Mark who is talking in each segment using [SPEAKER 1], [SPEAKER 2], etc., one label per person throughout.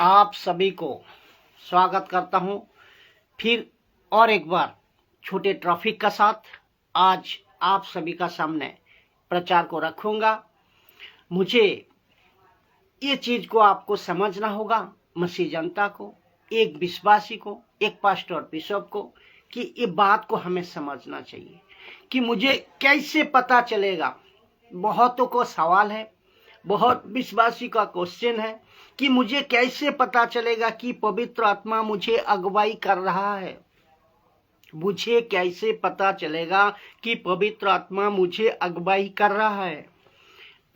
[SPEAKER 1] आप सभी को स्वागत करता हूं फिर और एक बार छोटे ट्रैफिक का साथ। आज आप सभी का सामने प्रचार को रखूंगा। मुझे ये चीज को आपको समझना होगा, मसीह जनता को, एक विश्वासी को, एक पास्टर बिशप को, कि ये बात को हमें समझना चाहिए कि मुझे कैसे पता चलेगा। बहुतों को सवाल है, बहुत विश्वासी का क्वेश्चन है कि मुझे कैसे पता चलेगा कि पवित्र आत्मा मुझे अगुवाई कर रहा है। मुझे कैसे पता चलेगा कि पवित्र आत्मा मुझे अगुवाई कर रहा है।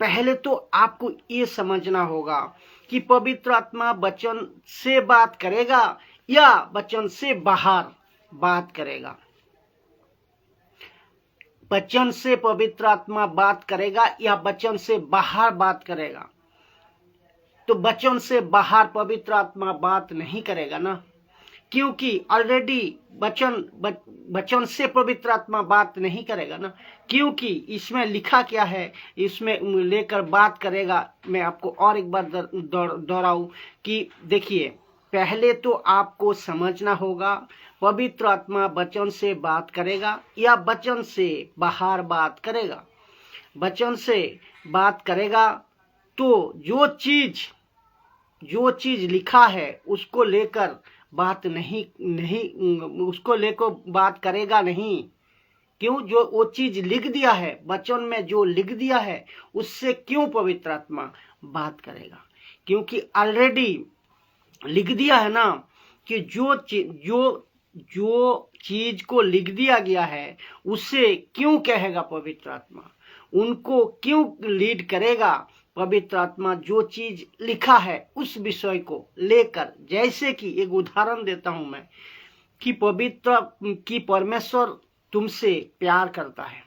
[SPEAKER 1] पहले तो आपको ये समझना होगा कि पवित्र आत्मा वचन से बात करेगा या वचन से बाहर बात करेगा। वचन से पवित्र आत्मा बात करेगा या वचन से बाहर बात करेगा। तो वचन से बाहर पवित्र आत्मा बात नहीं करेगा ना, क्योंकि ऑलरेडी वचन से पवित्र आत्मा बात नहीं करेगा ना, क्योंकि इसमें लिखा क्या है, इसमें लेकर बात करेगा। मैं आपको और एक बार दोहराऊं कि देखिए, पहले तो आपको समझना होगा पवित्र आत्मा वचन से बात करेगा या वचन से बाहर बात करेगा। वचन से बात करेगा तो जो चीज लिखा है उसको लेकर बात नहीं उसको लेकर बात करेगा नहीं। क्यों? जो वो चीज लिख दिया है, वचन में जो लिख दिया है, उससे क्यों पवित्र आत्मा बात करेगा? क्योंकि ऑलरेडी लिख दिया है ना कि जो चीज को लिख दिया गया है उससे क्यों कहेगा पवित्र आत्मा, उनको क्यों लीड करेगा पवित्र आत्मा। जो चीज लिखा है उस विषय को लेकर, जैसे कि एक उदाहरण देता हूं मैं कि परमेश्वर तुमसे प्यार करता है।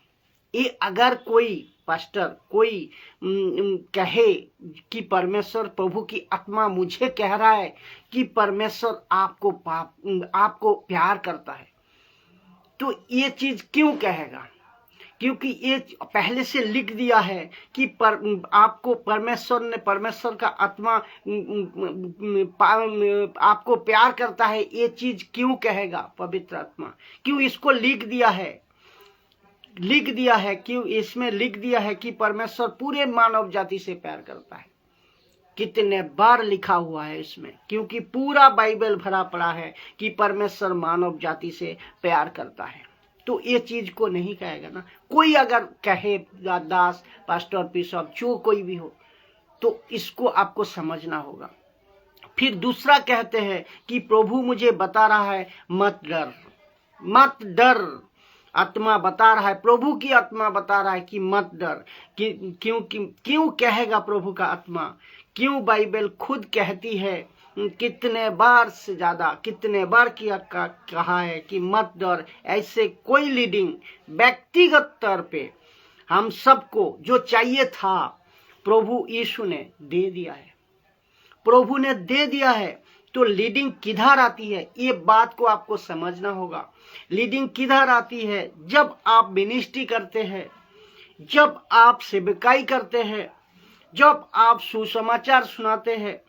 [SPEAKER 1] ये अगर कोई पास्टर कोई कहे कि परमेश्वर, प्रभु की आत्मा मुझे कह रहा है कि परमेश्वर आपको प्यार करता है, तो ये चीज क्यों कहेगा? क्योंकि ये पहले से लिख दिया है कि आपको परमेश्वर का आत्मा आपको प्यार करता है। ये चीज क्यों कहेगा पवित्र आत्मा? क्यों इसको लिख दिया है क्यों इसमें लिख दिया है कि परमेश्वर पूरे मानव जाति से प्यार करता है। कितने बार लिखा हुआ है इसमें, क्योंकि पूरा बाइबल भरा पड़ा है कि परमेश्वर मानव जाति से प्यार करता है। तो ये चीज को नहीं कहेगा ना। कोई अगर कहे, दास, पास्टर, बिशप, जो कोई भी हो, तो इसको आपको समझना होगा। फिर दूसरा कहते हैं कि प्रभु मुझे बता रहा है मत डर। आत्मा बता रहा है, प्रभु की आत्मा बता रहा है कि मत डर। क्यों कहेगा प्रभु का आत्मा? क्यों? बाइबल खुद कहती है, कितने बार से ज्यादा, कितने बार कहा है कि मत डर। ऐसे कोई लीडिंग व्यक्तिगत तौर पे हम सबको जो चाहिए था प्रभु यीशु ने दे दिया है। प्रभु ने दे दिया है, तो लीडिंग किधर आती है? ये बात को आपको समझना होगा। लीडिंग किधर आती है? जब आप मिनिस्ट्री करते हैं, जब आप सेवकाई करते हैं, जब आप सुसमाचार सुनाते हैं,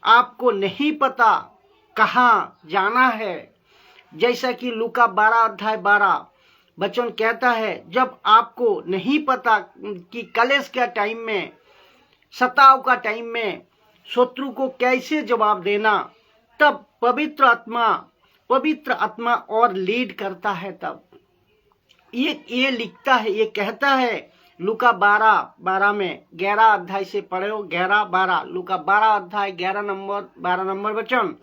[SPEAKER 1] आपको नहीं पता कहाँ जाना है। जैसा कि लूका 12:12 वचन कहता है, जब आपको नहीं पता कि कलेश का टाइम में, सताव का टाइम में शत्रु को कैसे जवाब देना, तब पवित्र आत्मा और लीड करता है। तब ये लिखता है, ये कहता है लूका 12:12 में, 11 अध्याय से पढ़े हो, 11:12, लूका 12 अध्याय 12 नंबर वचन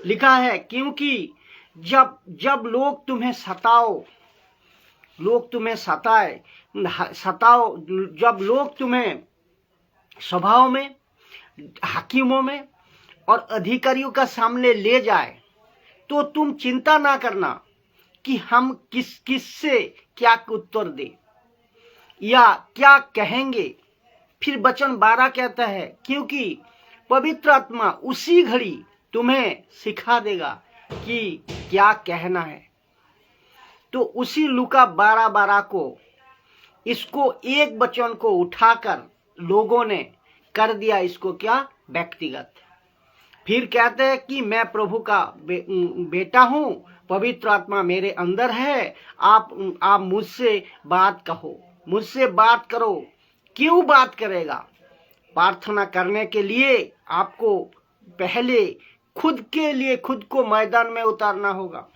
[SPEAKER 1] लिखा है, क्योंकि जब लोग तुम्हें सताओ, जब लोग तुम्हें सभाओं में, हाकिमों में और अधिकारियों का सामने ले जाए, तो तुम चिंता ना करना कि हम किससे क्या उत्तर दे या क्या कहेंगे। फिर वचन 12 कहता है, क्योंकि पवित्र आत्मा उसी घड़ी तुम्हें सिखा देगा कि क्या कहना है। तो उसी लूका 12:12 को, इसको एक वचन को उठाकर लोगों ने कर दिया इसको क्या? व्यक्तिगत। फिर कहते हैं कि मैं प्रभु का बेटा हूं, पवित्र आत्मा मेरे अंदर है, आप मुझसे बात कहो, मुझसे बात करो। क्यों बात करेगा? प्रार्थना करने के लिए आपको पहले खुद के लिए खुद को मैदान में उतारना होगा।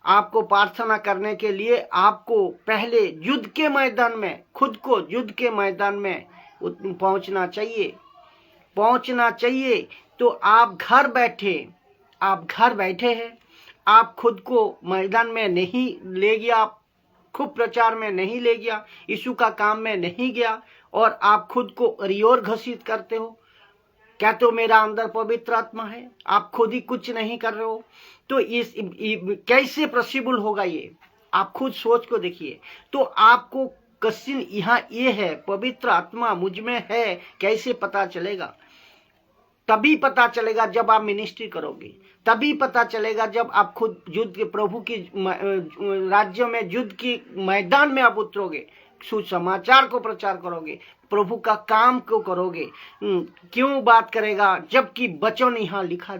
[SPEAKER 1] आपको प्रार्थना करने के लिए आपको पहले युद्ध के मैदान में, खुद को युद्ध के मैदान में पहुंचना चाहिए। तो आप घर बैठे हैं, आप खुद को मैदान में नहीं ले गया, आप खूब प्रचार में नहीं ले गया, यीशु का काम में नहीं गया, और आप खुद को अरियोर घोषित करते हो, कहते हो मेरा अंदर पवित्र आत्मा है, आप खुद ही कुछ नहीं कर रहे हो, तो इस कैसे पॉसिबल होगा? ये आप खुद सोच को देखिए। तो आपको क्वेश्चन यहाँ ये है, पवित्र आत्मा मुझ में है कैसे पता चलेगा? तभी पता चलेगा जब आप मिनिस्ट्री करोगे, तभी पता चलेगा जब आप खुद युद्ध प्रभु की राज्य में युद्ध की मैदान में आप उतरोगे, सुसमाचार को प्रचार करोगे, प्रभु का काम को करोगे। क्यों बात करेगा? जबकि वचन यहाँ लिख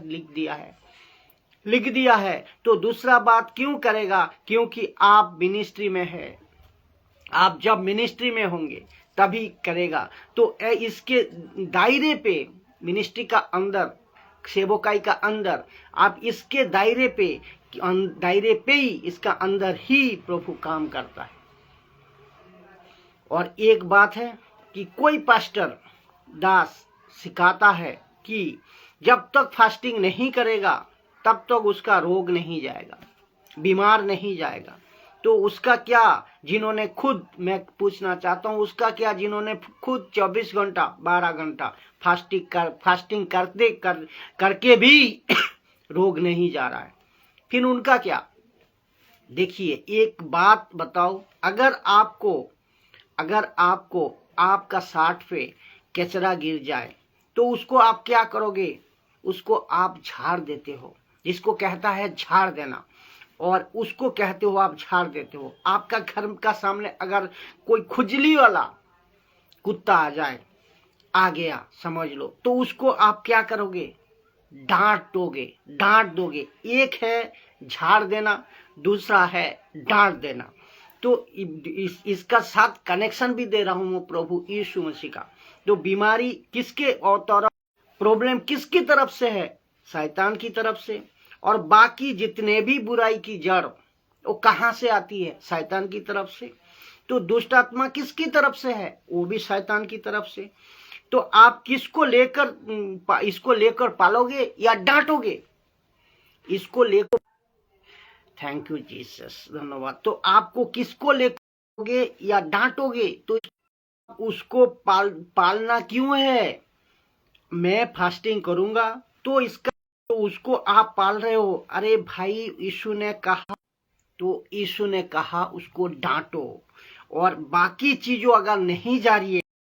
[SPEAKER 1] दिया है। तो दूसरा बात क्यों करेगा? क्योंकि आप मिनिस्ट्री में है, आप जब मिनिस्ट्री में होंगे तभी करेगा। तो इसके दायरे पे, मिनिस्ट्री का अंदर, सेवकाई का अंदर, आप इसके दायरे पे ही, इसका अंदर ही प्रभु काम करता है। और एक बात है कि कोई पास्टर दास सिखाता है कि जब तक फास्टिंग नहीं करेगा तब तक उसका रोग नहीं जाएगा, बीमार नहीं जाएगा। तो उसका क्या, जिन्होंने खुद, मैं पूछना चाहता हूं, उसका क्या जिन्होंने खुद 24 घंटा 12 घंटा फास्टिंग करके भी रोग नहीं जा रहा है, फिर उनका क्या? देखिए एक बात बताओ, अगर आपको आपका साठ पे कचरा गिर जाए तो उसको आप क्या करोगे? उसको आप झाड़ देते हो, जिसको कहता है झाड़ देना, और उसको कहते हो आप झाड़ देते हो। आपका घर का सामने अगर कोई खुजली वाला कुत्ता आ गया समझ लो, तो उसको आप क्या करोगे? डांट दोगे। एक है झाड़ देना, दूसरा है डांट देना। तो इसका साथ कनेक्शन भी दे रहा हूं मैं प्रभु यीशु मसीह का। तो बीमारी किसके और तरफ, प्रॉब्लम किसकी तरफ से है? शैतान की तरफ से। और बाकी जितने भी बुराई की जड़ वो कहां से आती है? शैतान की तरफ से। तो दुष्ट आत्मा किसकी तरफ से है? वो भी शैतान की तरफ से। तो आप किसको लेकर पालोगे या डांटोगे? इसको लेकर, थैंक यू जीसस, धन्यवाद। तो आपको किसको लेकर या डांटोगे? तो उसको पालना क्यों है? मैं फास्टिंग करूंगा तो उसको आप पाल रहे हो। अरे भाई, यीशु ने कहा उसको डांटो। और बाकी चीजों अगर नहीं जा रही है